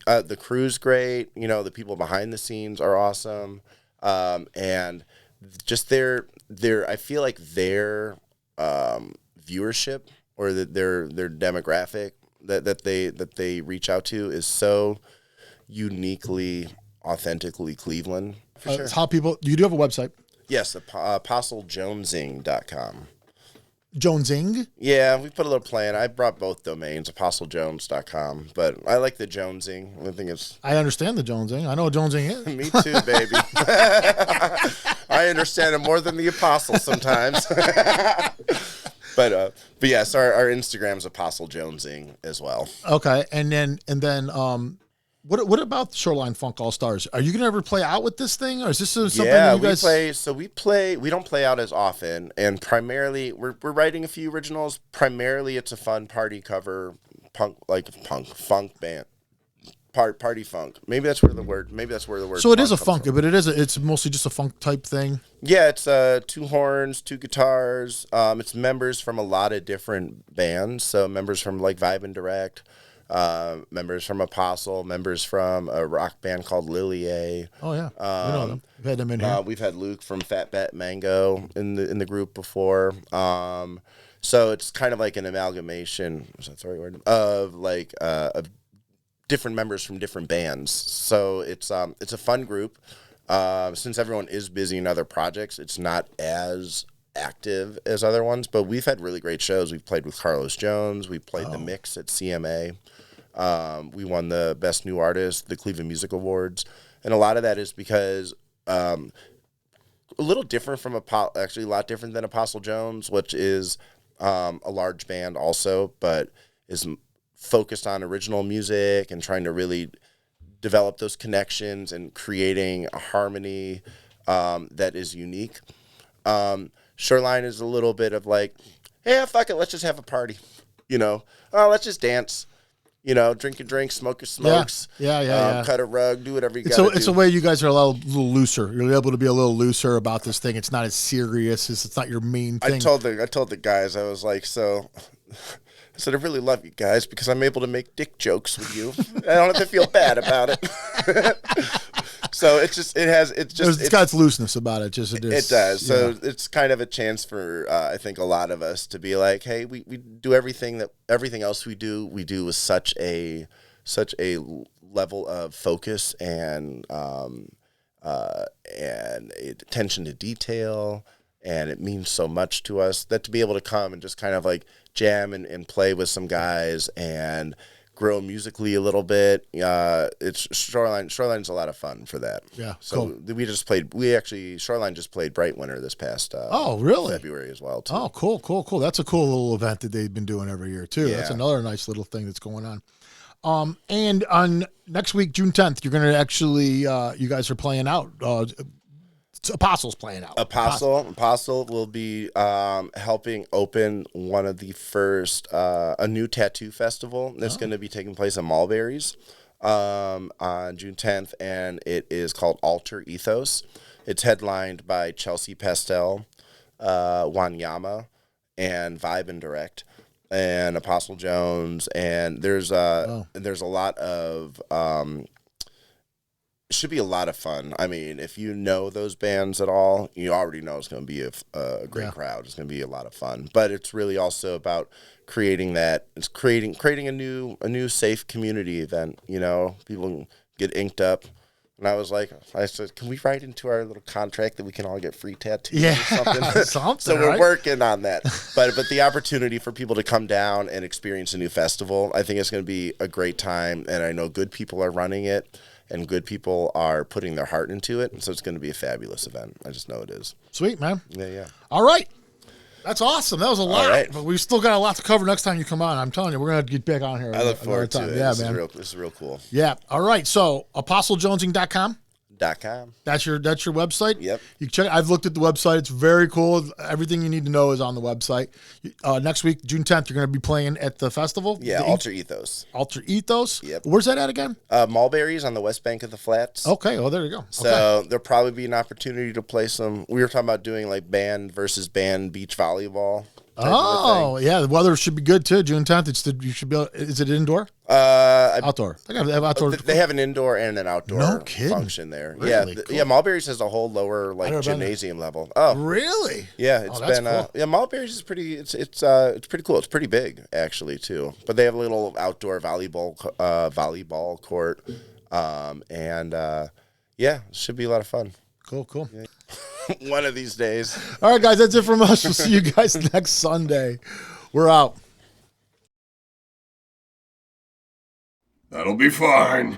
The crew's great. The people behind the scenes are awesome. And just their I feel like their viewership or their demographic that they reach out to is so uniquely, authentically Cleveland. For sure. It's how people. You do have a website. Yes, ApostleJonesing.com. Jonesing? Yeah, we put a little plan. I brought both domains, ApostleJones.com, but I like the Jonesing. I understand the Jonesing. I know what Jonesing is. Me too, baby. I understand it more than the Apostle sometimes. But yes, our Instagram's Apostle Jonesing as well. Okay, and then what about Shoreline Funk All Stars? Are you gonna ever play out with this thing, or is this something that you guys play? So we play. We don't play out as often, and primarily we're writing a few originals. Primarily, it's a fun party cover, funk band, party funk. Maybe that's where the word. So it is a funk, but it's mostly just a funk type thing. Yeah, it's 2 horns, 2 guitars. It's members from a lot of different bands. So members from like Vibe and Direct. Members from Apostle, members from a rock band called Lily A. Oh yeah, we know them. We've had them in here. We've had Luke from Fat Bet Mango in the group before. So it's kind of like an amalgamation. Is that the right word? Of different members from different bands. So it's a fun group. Since everyone is busy in other projects, it's not as active as other ones, but we've had really great shows. We've played with Carlos Jones. We played the Mix at CMA. We won the Best New Artist, the Cleveland Music Awards, and a lot of that is because a little different from actually a lot different than Apostle Jones, which is a large band also, but is focused on original music and trying to really develop those connections and creating a harmony that is unique. Shoreline is a little bit of like, hey, fuck it, let's just have a party. Let's just dance. Drink a drink, smoke your smokes. Yeah. Cut a rug, do whatever you got to do. It's a way you guys are a little looser. You're able to be a little looser about this thing. It's not as serious. It's not your main thing. I told the guys, I was like, I said, I really love you guys because I'm able to make dick jokes with you. I don't have to feel bad about it. So it's got its looseness about it. It does. So it's kind of a chance for I think a lot of us to be like, hey, we do everything else we do with such a level of focus and attention to detail, and it means so much to us that to be able to come and just kind of like jam and play with some guys and grow musically a little bit. It's Shoreline's a lot of fun for that. Yeah. So cool. Shoreline just played Bright Winter this past really? February as well too. Oh, cool. That's a cool little event that they've been doing every year too. Yeah. That's another nice little thing that's going on. And on next week, June 10th, you're going to actually, you guys are playing out. Apostle's playing out. Apostle will be helping open one of the first a new tattoo festival that's going to be taking place in Mulberries on June 10th, and it is called Alter Ethos. It's headlined by Chelsea Pastel, Wanyama, and Vibe and Direct, and Apostle Jones, and there's a lot of should be a lot of fun. I mean, if you know those bands at all, you already know it's going to be a great crowd. It's going to be a lot of fun. But it's really also about creating that. It's creating a new safe community event. People get inked up. And I said, can we write into our little contract that we can all get free tattoos or something? So we're working on that. But the opportunity for people to come down and experience a new festival, I think it's going to be a great time. And I know good people are running it. And good people are putting their heart into it. And so it's going to be a fabulous event. I just know it is. Sweet, man. Yeah. All right. That's awesome. That was a lot. Right. But we've still got a lot to cover next time you come on. I'm telling you, we're going to get back on here. I look forward to it. Yeah, this man. This is real cool. Yeah. All right. So, apostlejonesing.com. .com. That's your website. Yep. You check. I've looked at the website. It's very cool. Everything you need to know is on the website. Next week, June 10th, you're going to be playing at the festival. Yeah, Alter Ethos. Alter Ethos. Yep. Where's that at again? Mulberries on the west bank of the Flats. Okay. Well, there you go. So there'll probably be an opportunity to play some. We were talking about doing like band versus band beach volleyball. Oh, yeah. The weather should be good too. June 10th. You should be. Is it indoor? Outdoor. They have outdoor. They have an indoor and an outdoor function there. Really? Cool. Yeah. Mulberries has a whole lower gymnasium level. Oh, really? Yeah. It's been. Cool. Mulberries is pretty. It's pretty cool. It's pretty big actually too. But they have a little outdoor volleyball court, it should be a lot of fun. Cool. Yeah. One of these days. All right, guys. That's it from us. We'll see you guys next Sunday. We're out. That'll be fine.